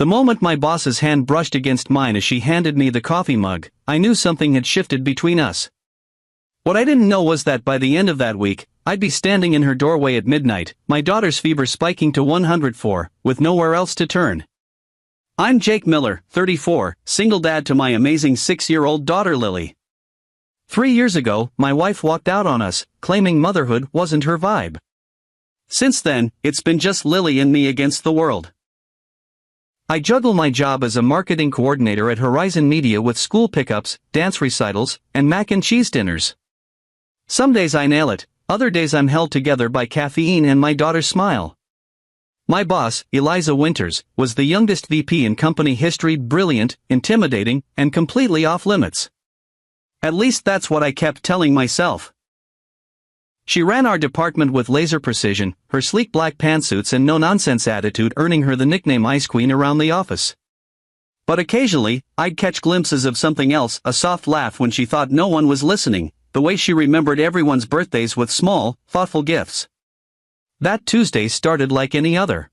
The moment my boss's hand brushed against mine as she handed me the coffee mug, I knew something had shifted between us. What I didn't know was that by the end of that week, I'd be standing in her doorway at midnight, my daughter's fever spiking to 104, with nowhere else to turn. I'm Jake Miller, 34, single dad to my amazing 6-year-old daughter Lily. 3 years ago, my wife walked out on us, claiming motherhood wasn't her vibe. Since then, it's been just Lily and me against the world. I juggle my job as a marketing coordinator at Horizon Media with school pickups, dance recitals, and mac and cheese dinners. Some days I nail it, other days I'm held together by caffeine and my daughter's smile. My boss, Eliza Winters, was the youngest VP in company history, brilliant, intimidating, and completely off limits. At least that's what I kept telling myself. She ran our department with laser precision, her sleek black pantsuits and no-nonsense attitude earning her the nickname Ice Queen around the office. But occasionally, I'd catch glimpses of something else, a soft laugh when she thought no one was listening, the way she remembered everyone's birthdays with small, thoughtful gifts. That Tuesday started like any other.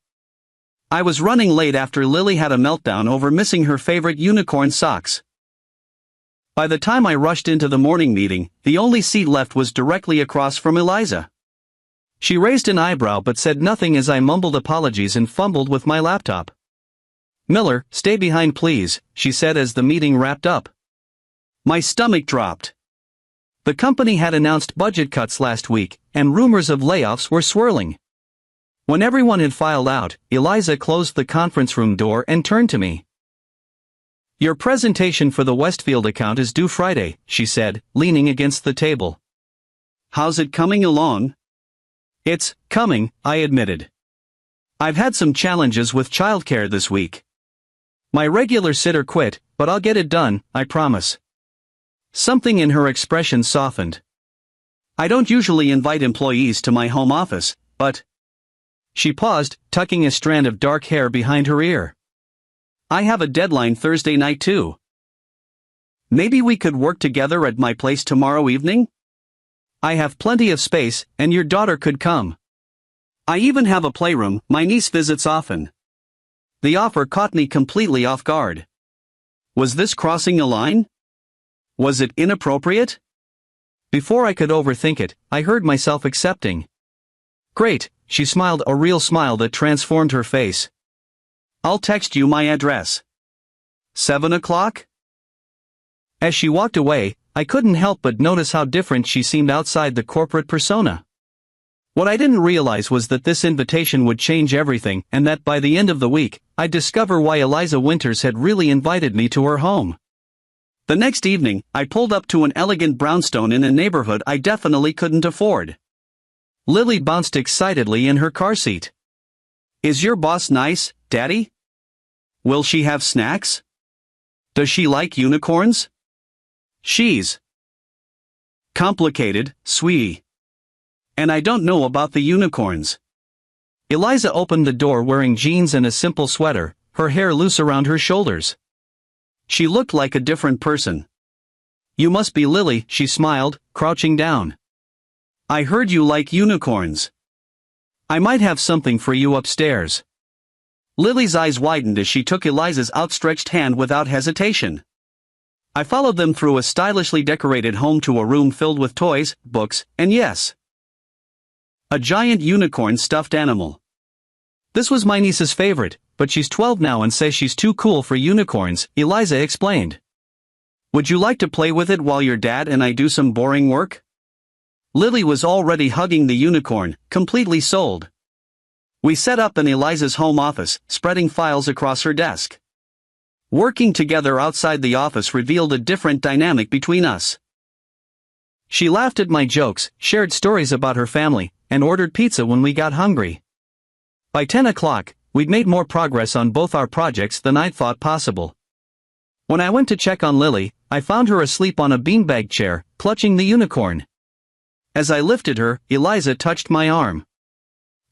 I was running late after Lily had a meltdown over missing her favorite unicorn socks. By the time I rushed into the morning meeting, the only seat left was directly across from Eliza. She raised an eyebrow but said nothing as I mumbled apologies and fumbled with my laptop. "Miller, stay behind please," she said as the meeting wrapped up. My stomach dropped. The company had announced budget cuts last week, and rumors of layoffs were swirling. When everyone had filed out, Eliza closed the conference room door and turned to me. "Your presentation for the Westfield account is due Friday," she said, leaning against the table. "How's it coming along?" "It's coming," I admitted. "I've had some challenges with childcare this week. My regular sitter quit, but I'll get it done, I promise." Something in her expression softened. "I don't usually invite employees to my home office, but..." She paused, tucking a strand of dark hair behind her ear. "I have a deadline Thursday night too. Maybe we could work together at my place tomorrow evening? I have plenty of space, and your daughter could come. I even have a playroom, my niece visits often." The offer caught me completely off guard. Was this crossing a line? Was it inappropriate? Before I could overthink it, I heard myself accepting. "Great," she smiled, a real smile that transformed her face. "I'll text you my address. 7 o'clock?" As she walked away, I couldn't help but notice how different she seemed outside the corporate persona. What I didn't realize was that this invitation would change everything, and that by the end of the week, I'd discover why Eliza Winters had really invited me to her home. The next evening, I pulled up to an elegant brownstone in a neighborhood I definitely couldn't afford. Lily bounced excitedly in her car seat. "Is your boss nice, Daddy? Will she have snacks? Does she like unicorns? She's complicated, sweetie. And I don't know about the unicorns." Eliza opened the door wearing jeans and a simple sweater, her hair loose around her shoulders. She looked like a different person. "You must be Lily," she smiled, crouching down. "I heard you like unicorns. I might have something for you upstairs." Lily's eyes widened as she took Eliza's outstretched hand without hesitation. I followed them through a stylishly decorated home to a room filled with toys, books, and yes, a giant unicorn stuffed animal. This was my niece's favorite, but she's 12 now and says she's too cool for unicorns, Eliza explained. "Would you like to play with it while your dad and I do some boring work?" Lily was already hugging the unicorn, completely sold. We set up in Eliza's home office, spreading files across her desk. Working together outside the office revealed a different dynamic between us. She laughed at my jokes, shared stories about her family, and ordered pizza when we got hungry. By 10 o'clock, we'd made more progress on both our projects than I'd thought possible. When I went to check on Lily, I found her asleep on a beanbag chair, clutching the unicorn. As I lifted her, Eliza touched my arm.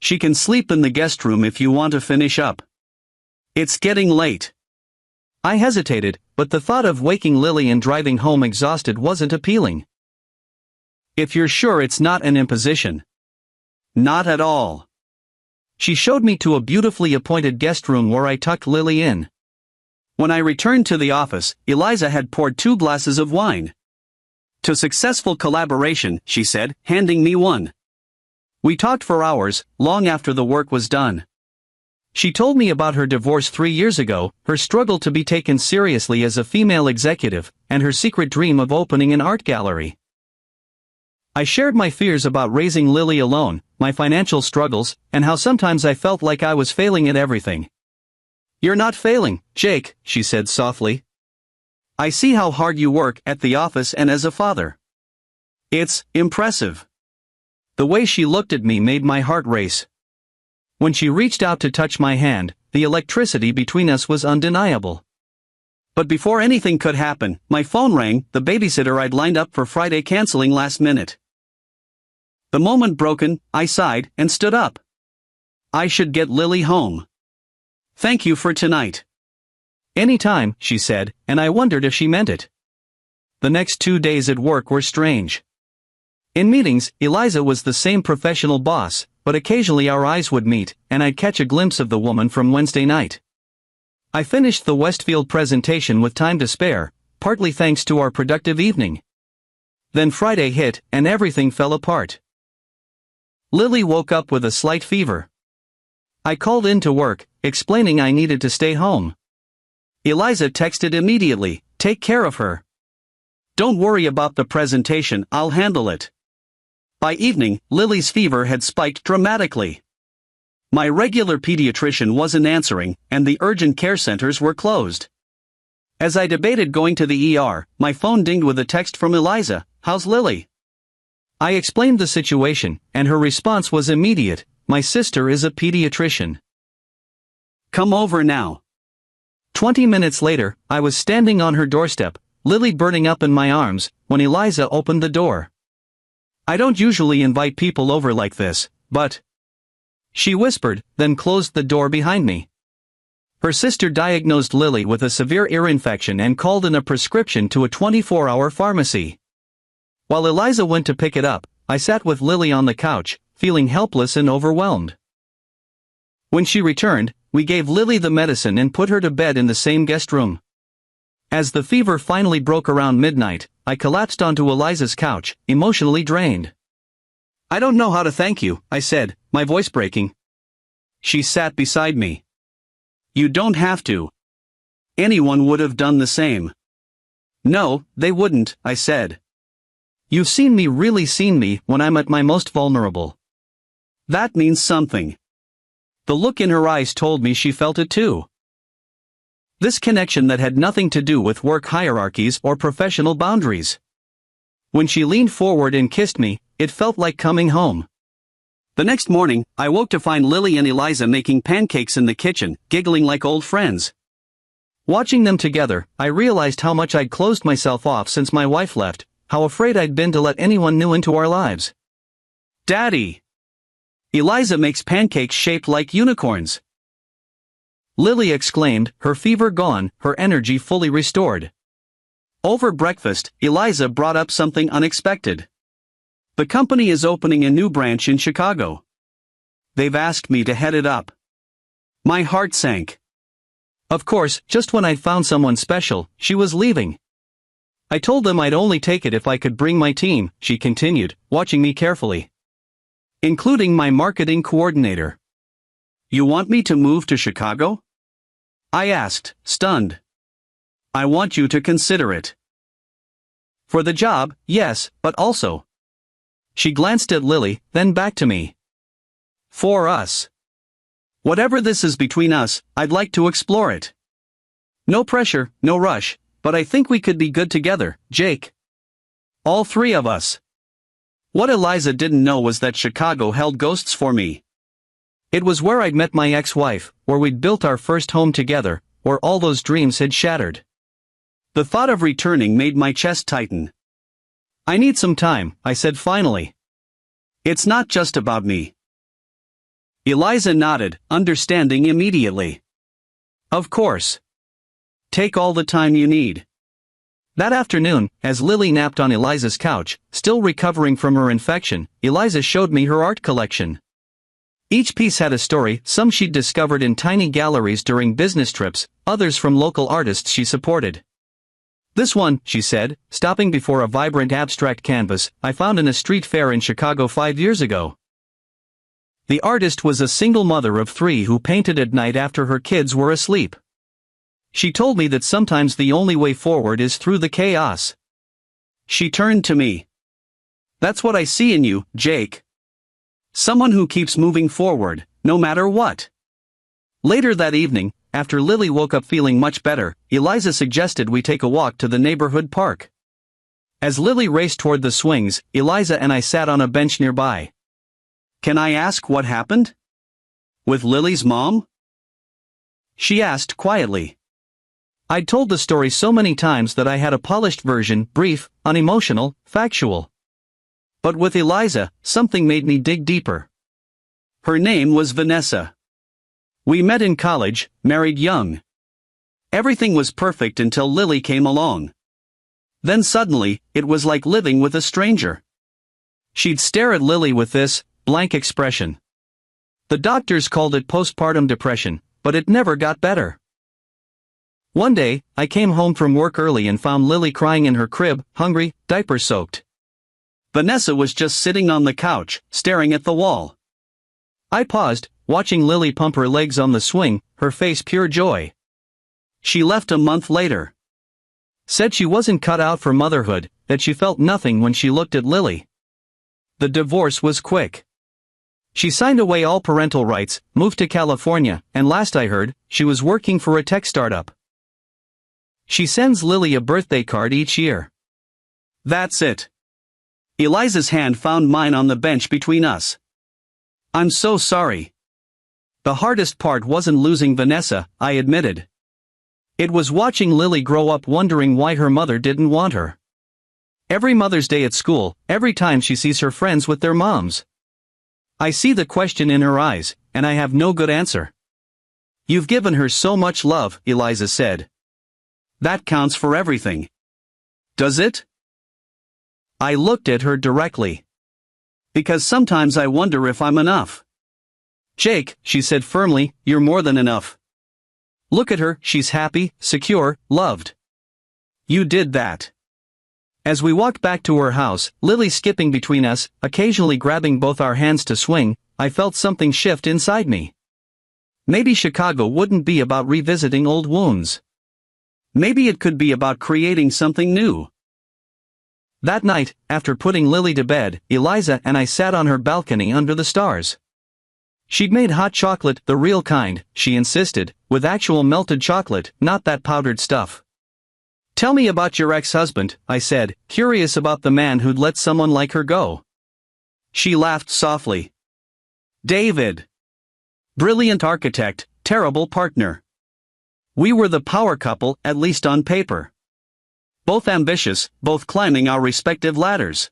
"She can sleep in the guest room if you want to finish up. It's getting late." I hesitated, but the thought of waking Lily and driving home exhausted wasn't appealing. "If you're sure it's not an imposition." "Not at all. She showed me to a beautifully appointed guest room where I tucked Lily in. When I returned to the office, Eliza had poured 2 glasses of wine. "To successful collaboration," she said, handing me one. We talked for hours, long after the work was done. She told me about her divorce 3 years ago, her struggle to be taken seriously as a female executive, and her secret dream of opening an art gallery. I shared my fears about raising Lily alone, my financial struggles, and how sometimes I felt like I was failing at everything. "You're not failing, Jake," she said softly. "I see how hard you work at the office and as a father. It's impressive." The way she looked at me made my heart race. When she reached out to touch my hand, the electricity between us was undeniable. But before anything could happen, my phone rang, the babysitter I'd lined up for Friday canceling last minute. The moment broken, I sighed and stood up. I should get Lily home. "Thank you for tonight." "Anytime," she said, and I wondered if she meant it. The next 2 days at work were strange. In meetings, Eliza was the same professional boss, but occasionally our eyes would meet, and I'd catch a glimpse of the woman from Wednesday night. I finished the Westfield presentation with time to spare, partly thanks to our productive evening. Then Friday hit, and everything fell apart. Lily woke up with a slight fever. I called in to work, explaining I needed to stay home. Eliza texted immediately, "Take care of her. Don't worry about the presentation, I'll handle it." By evening, Lily's fever had spiked dramatically. My regular pediatrician wasn't answering, and the urgent care centers were closed. As I debated going to the ER, my phone dinged with a text from Eliza, "How's Lily?" I explained the situation, and her response was immediate, "My sister is a pediatrician. Come over now." 20 minutes later, I was standing on her doorstep, Lily burning up in my arms, when Eliza opened the door. "I don't usually invite people over like this, but..." she whispered, then closed the door behind me. Her sister diagnosed Lily with a severe ear infection and called in a prescription to a 24-hour pharmacy. While Eliza went to pick it up, I sat with Lily on the couch, feeling helpless and overwhelmed. When she returned, we gave Lily the medicine and put her to bed in the same guest room. As the fever finally broke around midnight, I collapsed onto Eliza's couch, emotionally drained. "I don't know how to thank you," I said, my voice breaking. She sat beside me. "You don't have to. Anyone would have done the same." "No, they wouldn't," I said. "You've really seen me when I'm at my most vulnerable. That means something." The look in her eyes told me she felt it too. This connection that had nothing to do with work hierarchies or professional boundaries. When she leaned forward and kissed me, it felt like coming home. The next morning, I woke to find Lily and Eliza making pancakes in the kitchen, giggling like old friends. Watching them together, I realized how much I'd closed myself off since my wife left, how afraid I'd been to let anyone new into our lives. "Daddy! Eliza makes pancakes shaped like unicorns!" Lily exclaimed, her fever gone, her energy fully restored. Over breakfast, Eliza brought up something unexpected. "The company is opening a new branch in Chicago. They've asked me to head it up." My heart sank. Of course, just when I'd found someone special, she was leaving. I told them I'd only take it if I could bring my team, she continued, watching me carefully. "Including my marketing coordinator." "You want me to move to Chicago?" I asked, stunned. "I want you to consider it." "For the job, yes, but also..." She glanced at Lily, then back to me. "For us. Whatever this is between us, I'd like to explore it. No pressure, no rush, but I think we could be good together, Jake. All 3 of us." What Eliza didn't know was that Chicago held ghosts for me. It was where I'd met my ex-wife, where we'd built our first home together, where all those dreams had shattered. The thought of returning made my chest tighten. "I need some time," I said finally. "It's not just about me." Eliza nodded, understanding immediately. "Of course. Take all the time you need." That afternoon, as Lily napped on Eliza's couch, still recovering from her infection, Eliza showed me her art collection. Each piece had a story, some she'd discovered in tiny galleries during business trips, others from local artists she supported. "This one," she said, stopping before a vibrant abstract canvas, "I found in a street fair in Chicago 5 years ago." The artist was a single mother of 3 who painted at night after her kids were asleep. She told me that sometimes the only way forward is through the chaos. She turned to me. "That's what I see in you, Jake. Someone who keeps moving forward, no matter what." Later that evening, after Lily woke up feeling much better, Eliza suggested we take a walk to the neighborhood park. As Lily raced toward the swings, Eliza and I sat on a bench nearby. "Can I ask what happened? With Lily's mom?" she asked quietly. I'd told the story so many times that I had a polished version, brief, unemotional, factual. But with Eliza, something made me dig deeper. Her name was Vanessa. We met in college, married young. Everything was perfect until Lily came along. Then suddenly, it was like living with a stranger. She'd stare at Lily with this blank expression. The doctors called it postpartum depression, but it never got better. One day, I came home from work early and found Lily crying in her crib, hungry, diaper soaked. Vanessa was just sitting on the couch, staring at the wall. I paused, watching Lily pump her legs on the swing, her face pure joy. She left a month later. Said she wasn't cut out for motherhood, that she felt nothing when she looked at Lily. The divorce was quick. She signed away all parental rights, moved to California, and last I heard, she was working for a tech startup. She sends Lily a birthday card each year. That's it. Eliza's hand found mine on the bench between us. "I'm so sorry." The hardest part wasn't losing Vanessa, I admitted. It was watching Lily grow up wondering why her mother didn't want her. Every Mother's Day at school, every time she sees her friends with their moms. I see the question in her eyes, and I have no good answer. "You've given her so much love," Eliza said. "That counts for everything." "Does it?" I looked at her directly. "Because sometimes I wonder if I'm enough." "Jake," she said firmly, "you're more than enough. Look at her, she's happy, secure, loved. You did that." As we walked back to her house, Lily skipping between us, occasionally grabbing both our hands to swing, I felt something shift inside me. Maybe Chicago wouldn't be about revisiting old wounds. Maybe it could be about creating something new. That night, after putting Lily to bed, Eliza and I sat on her balcony under the stars. She'd made hot chocolate, the real kind, she insisted, with actual melted chocolate, not that powdered stuff. "Tell me about your ex-husband," I said, curious about the man who'd let someone like her go. She laughed softly. "David. Brilliant architect, terrible partner. We were the power couple, at least on paper. Both ambitious, both climbing our respective ladders.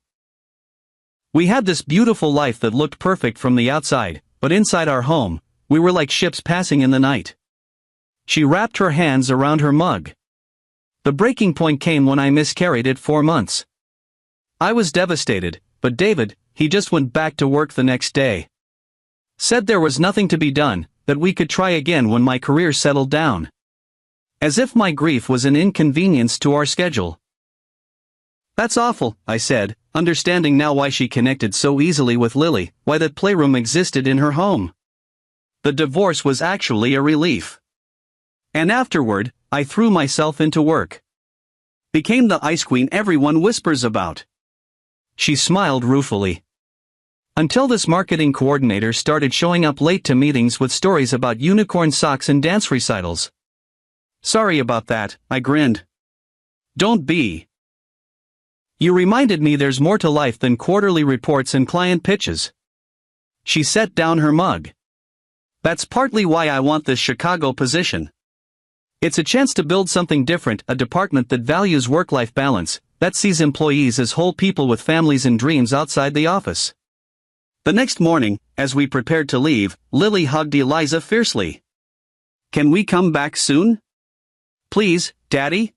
We had this beautiful life that looked perfect from the outside, but inside our home, we were like ships passing in the night." She wrapped her hands around her mug. "The breaking point came when I miscarried at 4 months. I was devastated, but David, he just went back to work the next day. Said there was nothing to be done, that we could try again when my career settled down. As if my grief was an inconvenience to our schedule." "That's awful," I said, understanding now why she connected so easily with Lily, why that playroom existed in her home. The divorce was actually a relief. And afterward, I threw myself into work. Became the ice queen everyone whispers about. She smiled ruefully. Until this marketing coordinator started showing up late to meetings with stories about unicorn socks and dance recitals. "Sorry about that," I grinned. "Don't be. You reminded me there's more to life than quarterly reports and client pitches." She set down her mug. "That's partly why I want this Chicago position. It's a chance to build something different, a department that values work-life balance, that sees employees as whole people with families and dreams outside the office." The next morning, as we prepared to leave, Lily hugged Eliza fiercely. "Can we come back soon? Please, Daddy?"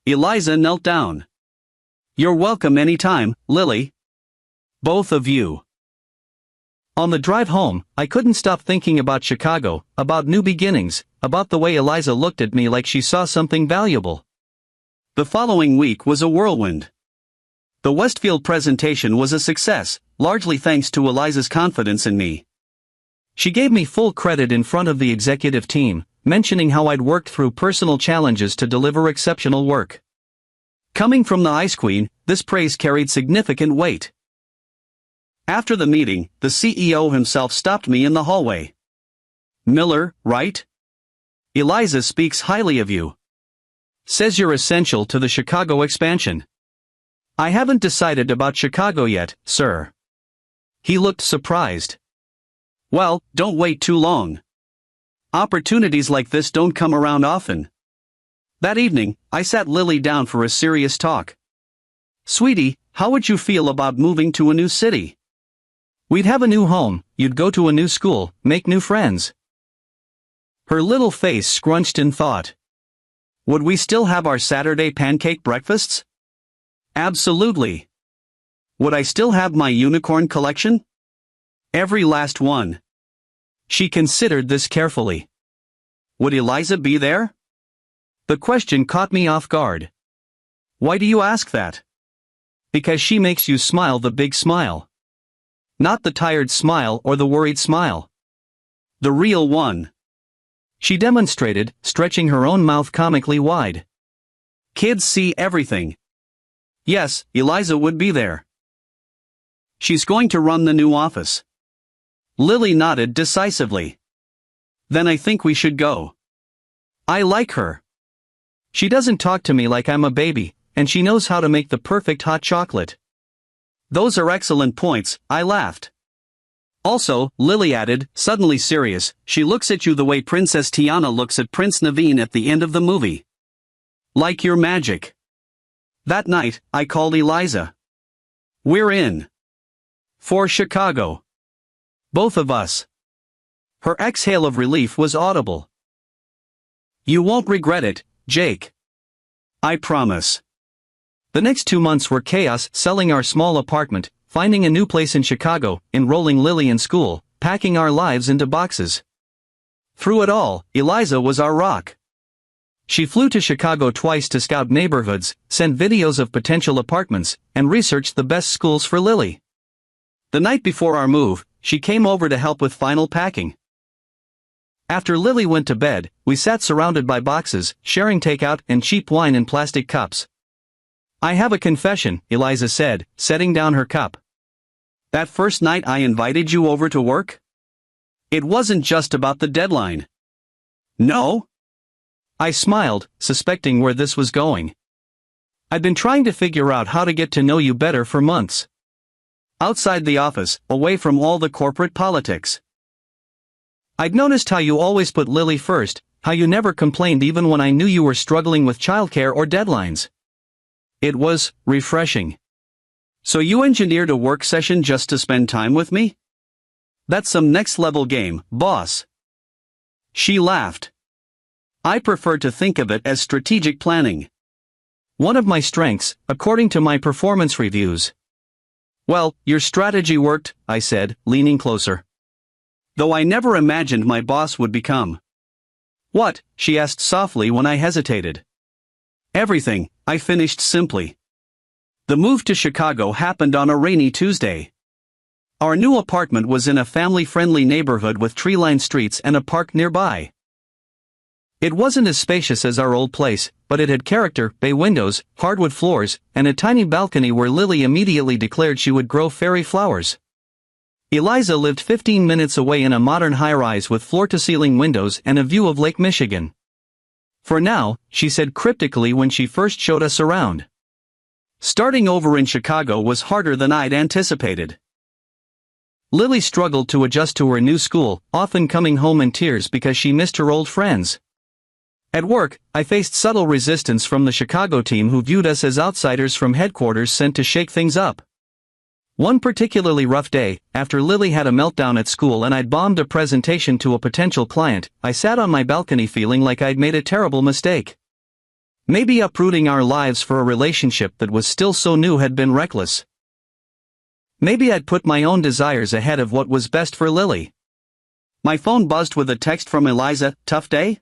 Eliza knelt down. "You're welcome anytime, Lily. Both of you." On the drive home, I couldn't stop thinking about Chicago, about new beginnings, about the way Eliza looked at me like she saw something valuable. The following week was a whirlwind. The Westfield presentation was a success, largely thanks to Eliza's confidence in me. She gave me full credit in front of the executive team, mentioning how I'd worked through personal challenges to deliver exceptional work. Coming from the Ice Queen, this praise carried significant weight. After the meeting, the CEO himself stopped me in the hallway. "Miller, right? Eliza speaks highly of you. Says you're essential to the Chicago expansion." "I haven't decided about Chicago yet, sir." He looked surprised. "Well, don't wait too long. Opportunities like this don't come around often." That evening, I sat Lily down for a serious talk. "Sweetie, how would you feel about moving to a new city? We'd have a new home, you'd go to a new school, make new friends." Her little face scrunched in thought. "Would we still have our Saturday pancake breakfasts?" "Absolutely." "Would I still have my unicorn collection?" "Every last one." She considered this carefully. "Would Eliza be there?" The question caught me off guard. "Why do you ask that?" "Because she makes you smile the big smile. Not the tired smile or the worried smile. The real one." She demonstrated, stretching her own mouth comically wide. "Kids see everything." "Yes, Eliza would be there. She's going to run the new office." Lily nodded decisively. "Then I think we should go. I like her. She doesn't talk to me like I'm a baby, and she knows how to make the perfect hot chocolate." "Those are excellent points," I laughed. "Also," Lily added, suddenly serious, "she looks at you the way Princess Tiana looks at Prince Naveen at the end of the movie. Like you're magic." That night, I called Eliza. "We're in. For Chicago. Both of us." Her exhale of relief was audible. "You won't regret it, Jake. I promise." The next 2 months were chaos, selling our small apartment, finding a new place in Chicago, enrolling Lily in school, packing our lives into boxes. Through it all, Eliza was our rock. She flew to Chicago twice to scout neighborhoods, send videos of potential apartments, and researched the best schools for Lily. The night before our move, she came over to help with final packing. After Lily went to bed, we sat surrounded by boxes, sharing takeout and cheap wine in plastic cups. "I have a confession," Eliza said, setting down her cup. "That first night I invited you over to work? It wasn't just about the deadline." "No?" I smiled, suspecting where this was going. "I'd been trying to figure out how to get to know you better for months. Outside the office, away from all the corporate politics. I'd noticed how you always put Lily first, how you never complained even when I knew you were struggling with childcare or deadlines. It was refreshing." "So you engineered a work session just to spend time with me? That's some next-level game, boss." She laughed. "I prefer to think of it as strategic planning. One of my strengths, according to my performance reviews." "Well, your strategy worked," I said, leaning closer. "Though I never imagined my boss would become." "What?" she asked softly when I hesitated. "Everything," I finished simply. The move to Chicago happened on a rainy Tuesday. Our new apartment was in a family-friendly neighborhood with tree-lined streets and a park nearby. It wasn't as spacious as our old place, but it had character, bay windows, hardwood floors, and a tiny balcony where Lily immediately declared she would grow fairy flowers. Eliza lived 15 minutes away in a modern high-rise with floor-to-ceiling windows and a view of Lake Michigan. "For now," she said cryptically when she first showed us around. Starting over in Chicago was harder than I'd anticipated. Lily struggled to adjust to her new school, often coming home in tears because she missed her old friends. At work, I faced subtle resistance from the Chicago team who viewed us as outsiders from headquarters sent to shake things up. One particularly rough day, after Lily had a meltdown at school and I'd bombed a presentation to a potential client, I sat on my balcony feeling like I'd made a terrible mistake. Maybe uprooting our lives for a relationship that was still so new had been reckless. Maybe I'd put my own desires ahead of what was best for Lily. My phone buzzed with a text from Eliza. Tough day?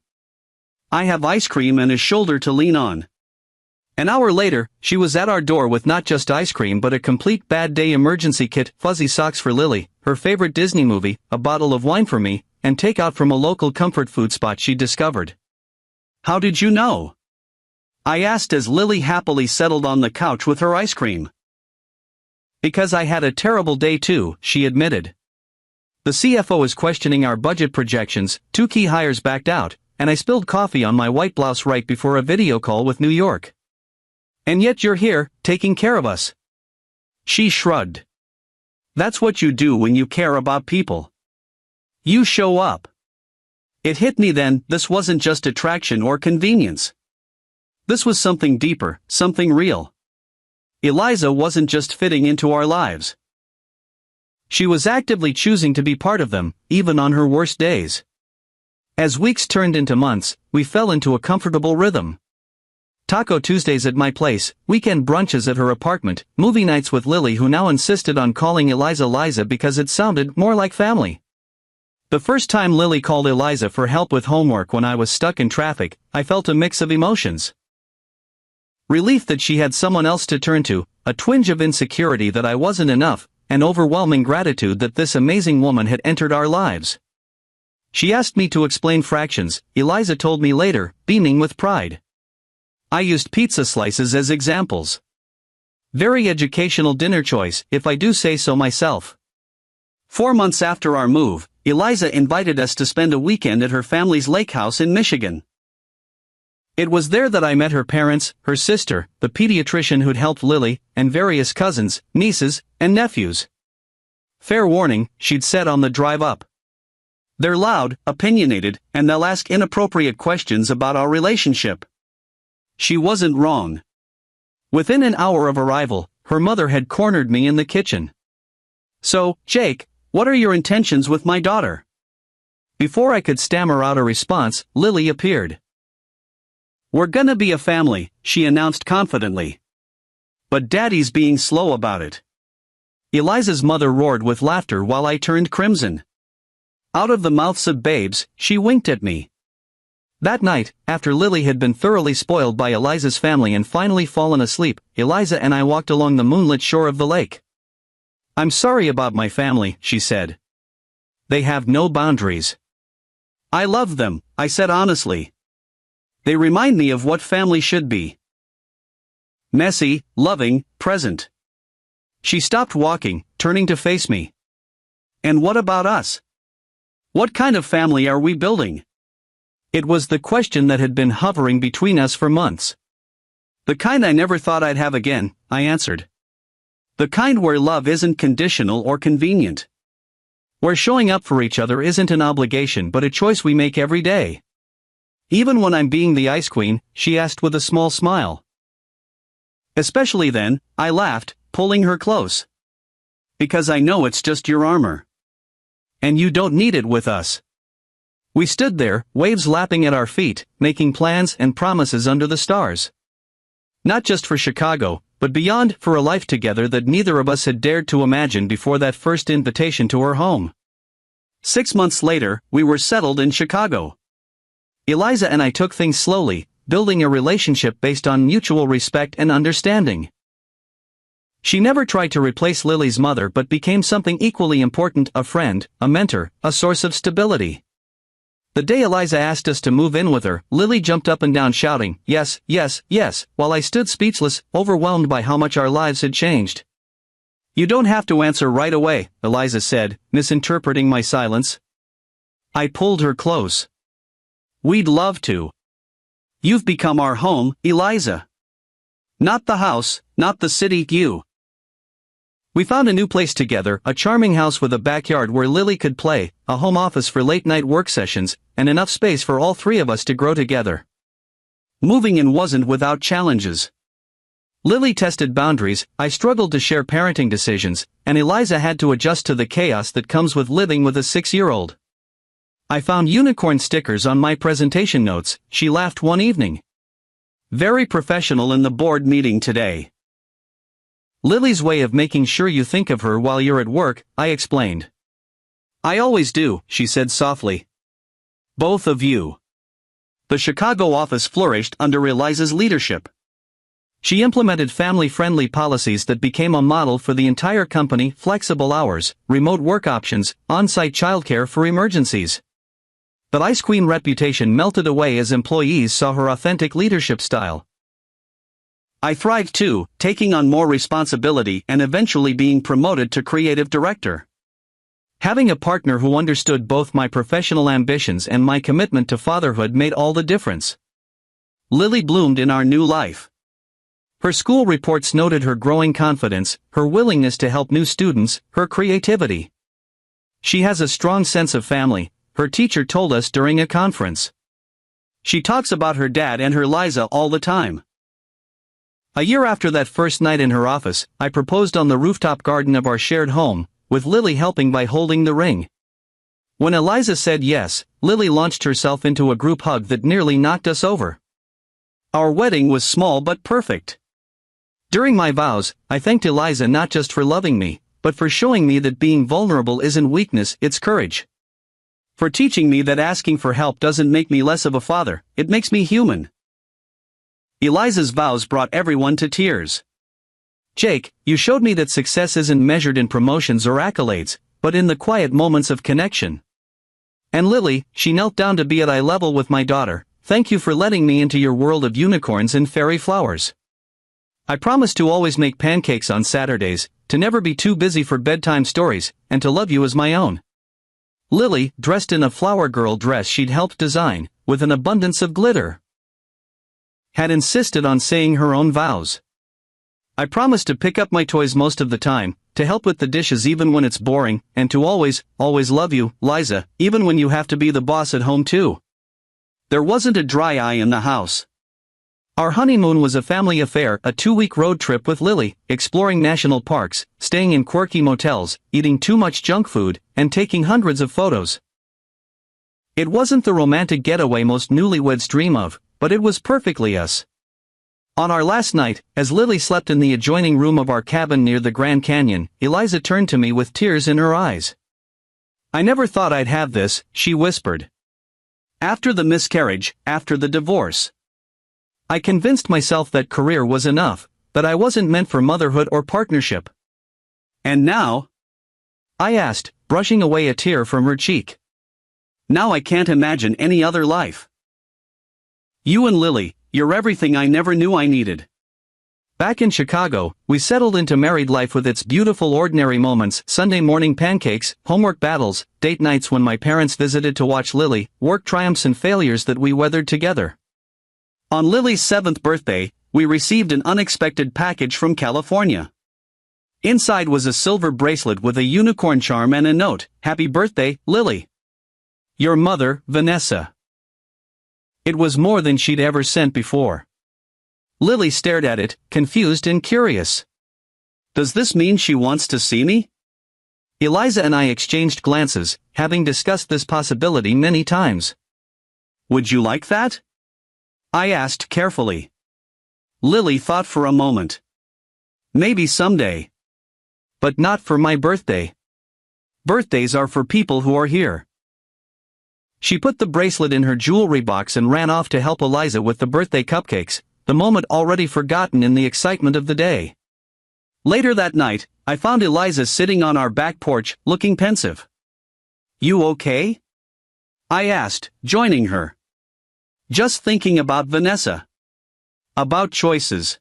I have ice cream and a shoulder to lean on. An hour later, she was at our door with not just ice cream but a complete bad day emergency kit, fuzzy socks for Lily, her favorite Disney movie, a bottle of wine for me, and takeout from a local comfort food spot she discovered. How did you know? I asked as Lily happily settled on the couch with her ice cream. Because I had a terrible day too, she admitted. The CFO is questioning our budget projections, 2 key hires backed out, and I spilled coffee on my white blouse right before a video call with New York. And yet you're here, taking care of us. She shrugged. That's what you do when you care about people. You show up. It hit me then, this wasn't just attraction or convenience. This was something deeper, something real. Eliza wasn't just fitting into our lives. She was actively choosing to be part of them, even on her worst days. As weeks turned into months, we fell into a comfortable rhythm. Taco Tuesdays at my place, weekend brunches at her apartment, movie nights with Lily, who now insisted on calling Eliza Liza because it sounded more like family. The first time Lily called Eliza for help with homework when I was stuck in traffic, I felt a mix of emotions. Relief that she had someone else to turn to, a twinge of insecurity that I wasn't enough, and overwhelming gratitude that this amazing woman had entered our lives. She asked me to explain fractions, Eliza told me later, beaming with pride. I used pizza slices as examples. Very educational dinner choice, if I do say so myself. 4 months after our move, Eliza invited us to spend a weekend at her family's lake house in Michigan. It was there that I met her parents, her sister, the pediatrician who'd helped Lily, and various cousins, nieces, and nephews. Fair warning, she'd said on the drive up. They're loud, opinionated, and they'll ask inappropriate questions about our relationship. She wasn't wrong. Within an hour of arrival, her mother had cornered me in the kitchen. So, Jake, what are your intentions with my daughter? Before I could stammer out a response, Lily appeared. We're gonna be a family, she announced confidently. But Daddy's being slow about it. Eliza's mother roared with laughter while I turned crimson. Out of the mouths of babes, she winked at me. That night, after Lily had been thoroughly spoiled by Eliza's family and finally fallen asleep, Eliza and I walked along the moonlit shore of the lake. I'm sorry about my family, she said. They have no boundaries. I love them, I said honestly. They remind me of what family should be. Messy, loving, present. She stopped walking, turning to face me. And what about us? What kind of family are we building? It was the question that had been hovering between us for months. The kind I never thought I'd have again, I answered. The kind where love isn't conditional or convenient. Where showing up for each other isn't an obligation but a choice we make every day. Even when I'm being the ice queen, she asked with a small smile. Especially then, I laughed, pulling her close. Because I know it's just your armor. And you don't need it with us. We stood there, waves lapping at our feet, making plans and promises under the stars. Not just for Chicago, but beyond, for a life together that neither of us had dared to imagine before that first invitation to her home. 6 months later, we were settled in Chicago. Eliza and I took things slowly, building a relationship based on mutual respect and understanding. She never tried to replace Lily's mother but became something equally important, a friend, a mentor, a source of stability. The day Eliza asked us to move in with her, Lily jumped up and down shouting, yes, yes, yes, while I stood speechless, overwhelmed by how much our lives had changed. You don't have to answer right away, Eliza said, misinterpreting my silence. I pulled her close. We'd love to. You've become our home, Eliza. Not the house, not the city, you. We found a new place together, a charming house with a backyard where Lily could play, a home office for late-night work sessions, and enough space for all three of us to grow together. Moving in wasn't without challenges. Lily tested boundaries, I struggled to share parenting decisions, and Eliza had to adjust to the chaos that comes with living with a 6-year-old. I found unicorn stickers on my presentation notes, she laughed one evening. Very professional in the board meeting today. Lily's way of making sure you think of her while you're at work, I explained. I always do, she said softly. Both of you. The Chicago office flourished under Eliza's leadership. She implemented family-friendly policies that became a model for the entire company: flexible hours, remote work options, on-site childcare for emergencies. The ice queen reputation melted away as employees saw her authentic leadership style. I thrived too, taking on more responsibility and eventually being promoted to creative director. Having a partner who understood both my professional ambitions and my commitment to fatherhood made all the difference. Lily bloomed in our new life. Her school reports noted her growing confidence, her willingness to help new students, her creativity. She has a strong sense of family, her teacher told us during a conference. She talks about her dad and her Liza all the time. A year after that first night in her office, I proposed on the rooftop garden of our shared home, with Lily helping by holding the ring. When Eliza said yes, Lily launched herself into a group hug that nearly knocked us over. Our wedding was small but perfect. During my vows, I thanked Eliza not just for loving me, but for showing me that being vulnerable isn't weakness, it's courage. For teaching me that asking for help doesn't make me less of a father, it makes me human. Eliza's vows brought everyone to tears. Jake, you showed me that success isn't measured in promotions or accolades, but in the quiet moments of connection. And Lily, she knelt down to be at eye level with my daughter. Thank you for letting me into your world of unicorns and fairy flowers. I promise to always make pancakes on Saturdays, to never be too busy for bedtime stories, and to love you as my own. Lily, dressed in a flower girl dress she'd helped design, with an abundance of glitter, had insisted on saying her own vows. I promised to pick up my toys most of the time, to help with the dishes even when it's boring, and to always love you, Liza, even when you have to be the boss at home too. There wasn't a dry eye in the house. Our honeymoon was a family affair, a 2-week road trip with Lily, exploring national parks, staying in quirky motels, eating too much junk food, and taking hundreds of photos. It wasn't the romantic getaway most newlyweds dream of, but it was perfectly us. On our last night, as Lily slept in the adjoining room of our cabin near the Grand Canyon, Eliza turned to me with tears in her eyes. I never thought I'd have this, she whispered. After the miscarriage, after the divorce. I convinced myself that career was enough, that I wasn't meant for motherhood or partnership. And now? I asked, brushing away a tear from her cheek. Now I can't imagine any other life. You and Lily, you're everything I never knew I needed. Back in Chicago, we settled into married life with its beautiful ordinary moments: Sunday morning pancakes, homework battles, date nights when my parents visited to watch Lily, work triumphs and failures that we weathered together. On Lily's 7th birthday, we received an unexpected package from California. Inside was a silver bracelet with a unicorn charm and a note: "Happy birthday, Lily. Your mother, Vanessa." It was more than she'd ever sent before. Lily stared at it, confused and curious. Does this mean she wants to see me? Eliza and I exchanged glances, having discussed this possibility many times. Would you like that? I asked carefully. Lily thought for a moment. Maybe someday. But not for my birthday. Birthdays are for people who are here. She put the bracelet in her jewelry box and ran off to help Eliza with the birthday cupcakes, the moment already forgotten in the excitement of the day. Later that night, I found Eliza sitting on our back porch, looking pensive. You okay? I asked, joining her. Just thinking about Vanessa. About choices.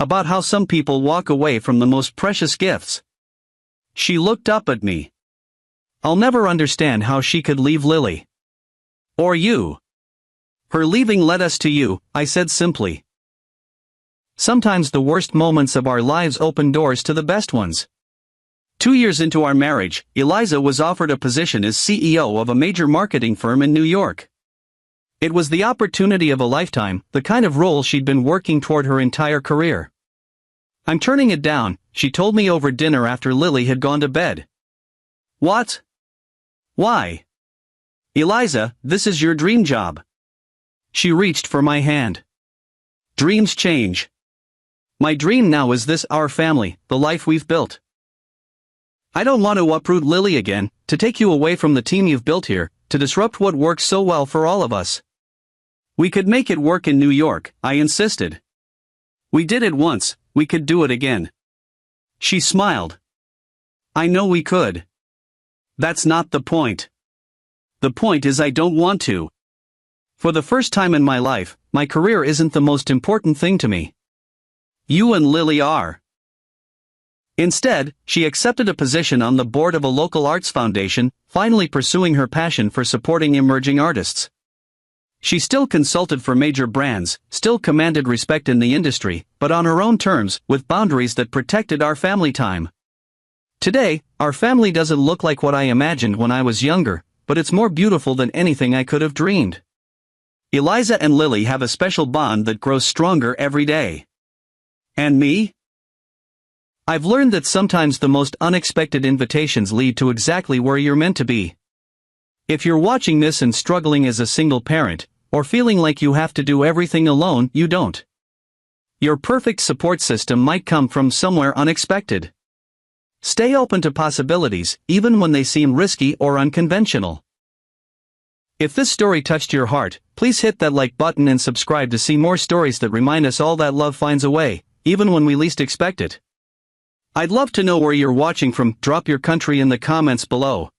About how some people walk away from the most precious gifts. She looked up at me. I'll never understand how she could leave Lily. Or you. Her leaving led us to you, I said simply. Sometimes the worst moments of our lives open doors to the best ones. 2 years into our marriage, Eliza was offered a position as CEO of a major marketing firm in New York. It was the opportunity of a lifetime, the kind of role she'd been working toward her entire career. I'm turning it down, she told me over dinner after Lily had gone to bed. What? Why? Eliza, this is your dream job. She reached for my hand. Dreams change. My dream now is this: our family, the life we've built. I don't want to uproot Lily again, to take you away from the team you've built here, to disrupt what works so well for all of us. We could make it work in New York, I insisted. We did it once, we could do it again. She smiled. I know we could. That's not the point. The point is I don't want to. For the first time in my life, my career isn't the most important thing to me. You and Lily are. Instead, she accepted a position on the board of a local arts foundation, finally pursuing her passion for supporting emerging artists. She still consulted for major brands, still commanded respect in the industry, but on her own terms, with boundaries that protected our family time. Today, our family doesn't look like what I imagined when I was younger, but it's more beautiful than anything I could have dreamed. Eliza and Lily have a special bond that grows stronger every day. And me? I've learned that sometimes the most unexpected invitations lead to exactly where you're meant to be. If you're watching this and struggling as a single parent, or feeling like you have to do everything alone, you don't. Your perfect support system might come from somewhere unexpected. Stay open to possibilities, even when they seem risky or unconventional. If this story touched your heart, please hit that like button and subscribe to see more stories that remind us all that love finds a way, even when we least expect it. I'd love to know where you're watching from. Drop your country in the comments below.